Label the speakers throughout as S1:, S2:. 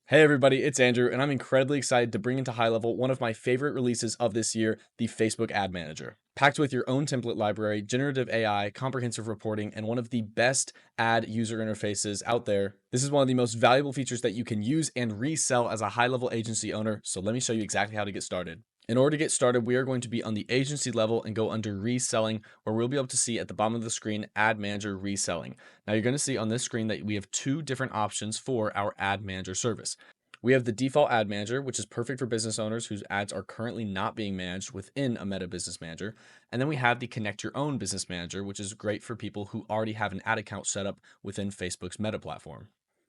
S1: Hey everybody, it's Andrew, and I'm incredibly excited to bring into HighLevel one of my favorite releases of this year, the Facebook Ad Manager. Packed with your own template library, generative AI, comprehensive reporting, and one of the best ad user interfaces out there, this is one of the most valuable features that you can use and resell as a high-level agency owner, so let me show you exactly how to get started. In order to get started, we are going to be on the agency level and go under reselling, where we'll be able to see at the bottom of the screen, Ad Manager Reselling. Now you're going to see on this screen that we have two different options for our Ad Manager service. We have the default ad manager, which is perfect for business owners whose ads are currently not being managed within a Meta Business Manager. And then we have the connect your own business manager, which is great for people who already have an ad account set up within Facebook's Meta platform.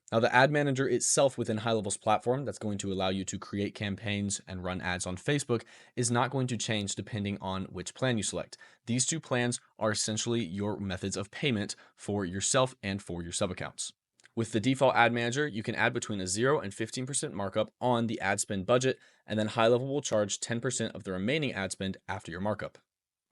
S1: Now, the ad manager itself within HighLevel's platform that's going to allow you to create campaigns and run ads on Facebook is not going to change depending on which plan you select. These two plans are essentially your methods of payment for yourself and for your sub accounts. With the default ad manager, you can add between a 0 and 15% markup on the ad spend budget, and then HighLevel will charge 10% of the remaining ad spend after your markup.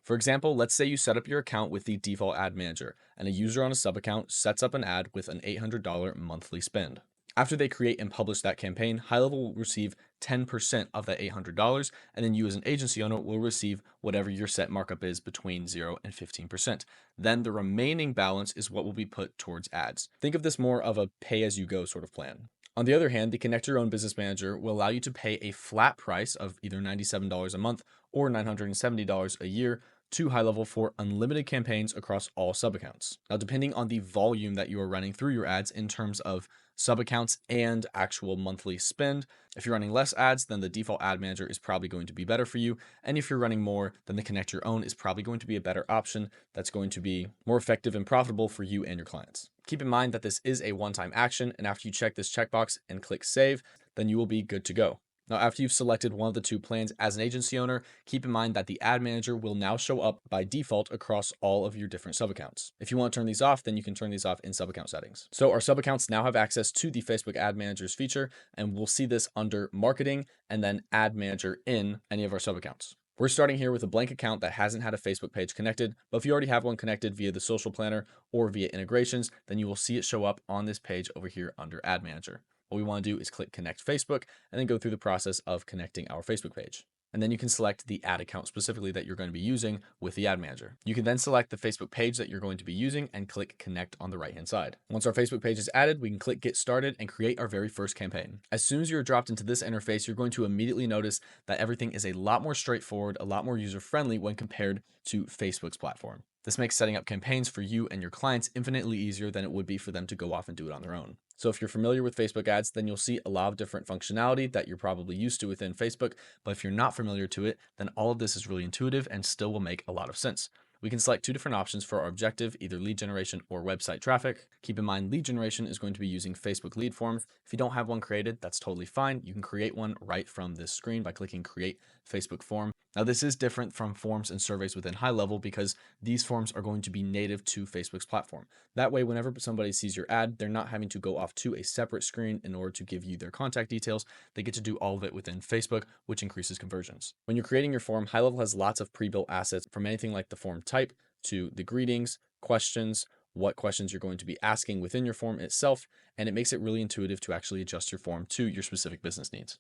S1: For example, let's say you set up your account with the default ad manager, and a user on a sub account sets up an ad with an $800 monthly spend. After they create and publish that campaign, HighLevel will receive 10% of that $800, and then you as an agency owner will receive whatever your set markup is between 0 and 15%. Then the remaining balance is what will be put towards ads. Think of this more of a pay-as-you-go sort of plan. On the other hand, the Connect Your Own Business Manager will allow you to pay a flat price of either $97 a month or $970 a year to HighLevel for unlimited campaigns across all sub accounts. Now, depending on the volume that you are running through your ads in terms of sub accounts and actual monthly spend, if you're running less ads, then the default ad manager is probably going to be better for you. And if you're running more, then the Connect Your Own is probably going to be a better option that's going to be more effective and profitable for you and your clients. Keep in mind that this is a one-time action, and after you check this checkbox and click save, then you will be good to go. Now, after you've selected one of the two plans as an agency owner, keep in mind that the ad manager will now show up by default across all of your different sub accounts. If you want to turn these off, then you can turn these off in sub account settings. So our sub accounts now have access to the Facebook ad manager's feature, and we'll see this under marketing and then ad manager in any of our sub accounts. We're starting here with a blank account that hasn't had a Facebook page connected, but if you already have one connected via the social planner or via integrations, then you will see it show up on this page over here under ad manager. What we want to do is click connect Facebook and then go through the process of connecting our Facebook page. And then you can select the ad account specifically that you're going to be using with the ad manager. You can then select the Facebook page that you're going to be using and click connect on the right-hand side. Once our Facebook page is added, we can click get started and create our very first campaign. As soon as you're dropped into this interface, you're going to immediately notice that everything is a lot more straightforward, a lot more user-friendly when compared to Facebook's platform. This makes setting up campaigns for you and your clients infinitely easier than it would be for them to go off and do it on their own. So if you're familiar with Facebook ads, then you'll see a lot of different functionality that you're probably used to within Facebook. But if you're not familiar to it, then all of this is really intuitive and still will make a lot of sense. We can select two different options for our objective, either lead generation or website traffic. Keep in mind, lead generation is going to be using Facebook lead forms. If you don't have one created, that's totally fine. You can create one right from this screen by clicking create Facebook form. Now, this is different from forms and surveys within HighLevel because these forms are going to be native to Facebook's platform. That way, whenever somebody sees your ad, they're not having to go off to a separate screen in order to give you their contact details. They get to do all of it within Facebook, which increases conversions. When you're creating your form, HighLevel has lots of pre-built assets from anything like the form type to the greetings, questions, what questions you're going to be asking within your form itself, and it makes it really intuitive to actually adjust your form to your specific business needs.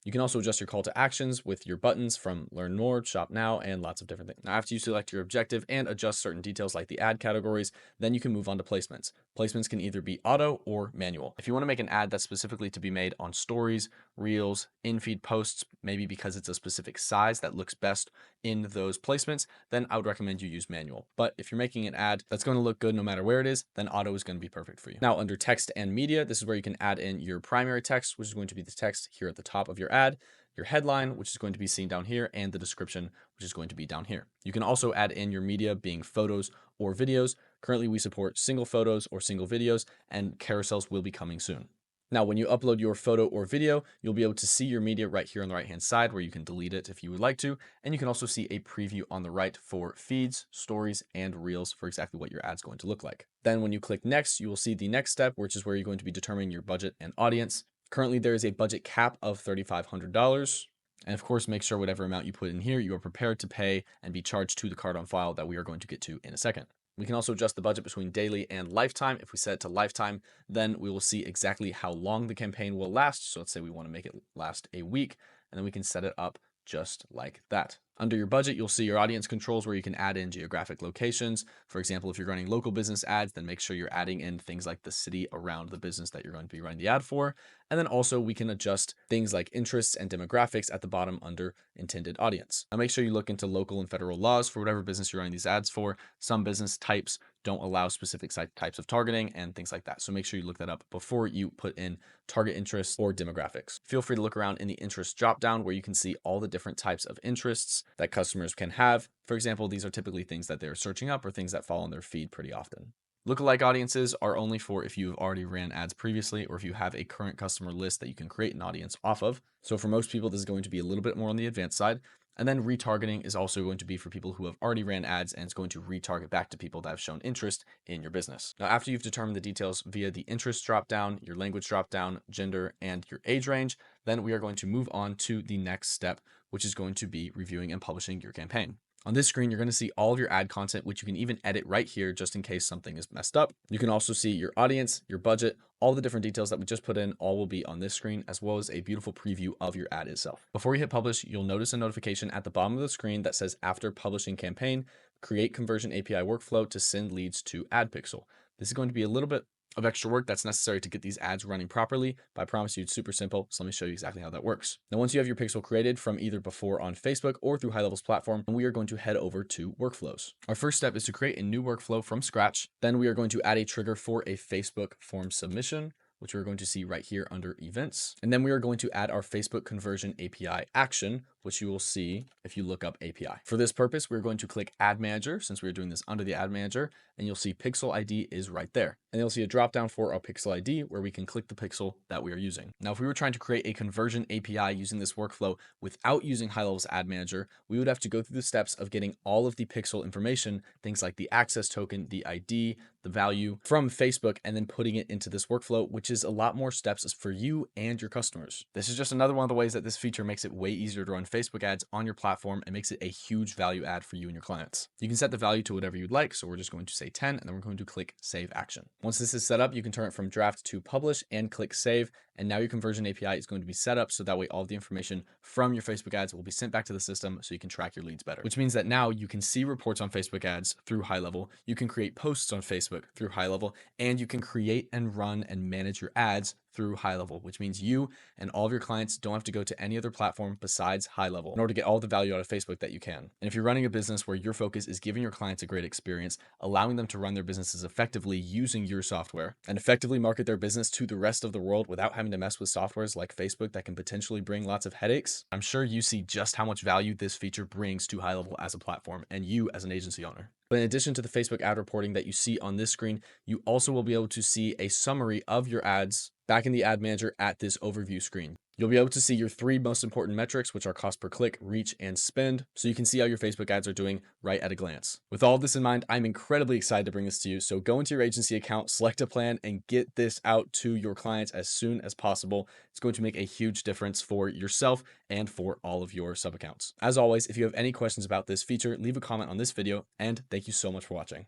S1: You can also adjust your call to actions with your buttons from Learn More, Shop Now, and lots of different things. Now, after you select your objective and adjust certain details like the ad categories, then you can move on to placements. Placements can either be auto or manual. If you want to make an ad that's specifically to be made on stories, reels, in-feed posts, maybe because it's a specific size that looks best in those placements, then I would recommend you use manual. But if you're making an ad that's going to look good no matter where it is, then auto is going to be perfect for you. Now, under text and media, this is where you can add in your primary text, which is going to be the text here at the top of your ad, your headline, which is going to be seen down here, and the description, which is going to be down here. You can also add in your media being photos or videos. Currently, we support single photos or single videos, and carousels will be coming soon. Now, when you upload your photo or video, you'll be able to see your media right here on the right-hand side where you can delete it if you would like to. And you can also see a preview on the right for feeds, stories, and reels for exactly what your ad's going to look like. Then when you click next, you will see the next step, which is where you're going to be determining your budget and audience. Currently, there is a budget cap of $3,500. And of course, make sure whatever amount you put in here, you are prepared to pay and be charged to the card on file that we are going to get to in a second. We can also adjust the budget between daily and lifetime. If we set it to lifetime, then we will see exactly how long the campaign will last. So let's say we want to make it last a week, and then we can set it up just like that. Under your budget, you'll see your audience controls where you can add in geographic locations. For example, if you're running local business ads, then make sure you're adding in things like the city around the business that you're going to be running the ad for. And then also we can adjust things like interests and demographics at the bottom under intended audience. Now make sure you look into local and federal laws for whatever business you're running these ads for. Some business types don't allow specific types of targeting and things like that. So make sure you look that up before you put in target interests or demographics. Feel free to look around in the interest dropdown where you can see all the different types of interests that customers can have. For example, these are typically things that they're searching up or things that fall on their feed pretty often. Lookalike audiences are only for if you've already ran ads previously or if you have a current customer list that you can create an audience off of. So for most people, this is going to be a little bit more on the advanced side. And then retargeting is also going to be for people who have already ran ads, and it's going to retarget back to people that have shown interest in your business. Now, after you've determined the details via the interest dropdown, your language dropdown, gender, and your age range, then we are going to move on to the next step, which is going to be reviewing and publishing your campaign. On this screen, you're going to see all of your ad content, which you can even edit right here just in case something is messed up. You can also see your audience, your budget, all the different details that we just put in, all will be on this screen, as well as a beautiful preview of your ad itself. Before you hit publish, you'll notice a notification at the bottom of the screen that says after publishing campaign, create conversion API workflow to send leads to AdPixel. This is going to be a little bit of extra work that's necessary to get these ads running properly, but I promise you it's super simple. So let me show you exactly how that works. Now, once you have your pixel created from either before on Facebook or through GoHighLevel's platform, we are going to head over to workflows. Our first step is to create a new workflow from scratch. Then we are going to add a trigger for a Facebook form submission, which we're going to see right here under events. And then we are going to add our Facebook conversion API action, which you will see if you look up API. For this purpose, we're going to click Ad Manager since we're doing this under the Ad Manager, and you'll see Pixel ID is right there. And you'll see a drop down for our Pixel ID where we can click the pixel that we are using. Now, if we were trying to create a conversion API using this workflow without using GoHighLevel's Ad Manager, we would have to go through the steps of getting all of the pixel information, things like the access token, the ID, the value from Facebook, and then putting it into this workflow, which is a lot more steps for you and your customers. This is just another one of the ways that this feature makes it way easier to run Facebook ads on your platform and makes it a huge value add for you and your clients. You can set the value to whatever you'd like. So we're just going to say 10, and then we're going to click Save Action. Once this is set up, you can turn it from draft to publish and click Save. And now your conversion API is going to be set up so that way all the information from your Facebook ads will be sent back to the system so you can track your leads better, which means that now you can see reports on Facebook ads through GoHighLevel. You can create posts on Facebook through GoHighLevel, and you can create and run and manage your ads through GoHighLevel, which means you and all of your clients don't have to go to any other platform besides GoHighLevel in order to get all the value out of Facebook that you can. And if you're running a business where your focus is giving your clients a great experience, allowing them to run their businesses effectively using your software and effectively market their business to the rest of the world without having to mess with softwares like Facebook that can potentially bring lots of headaches, I'm sure you see just how much value this feature brings to GoHighLevel as a platform and you as an agency owner. But in addition to the Facebook ad reporting that you see on this screen, you also will be able to see a summary of your ads back in the ad manager at this overview screen. You'll be able to see your 3 most important metrics, which are cost per click, reach, and spend, so you can see how your Facebook ads are doing right at a glance. With all of this in mind, I'm incredibly excited to bring this to you. So go into your agency account, select a plan, and get this out to your clients as soon as possible. It's going to make a huge difference for yourself and for all of your sub accounts. As always, if you have any questions about this feature, leave a comment on this video, and thank you so much for watching.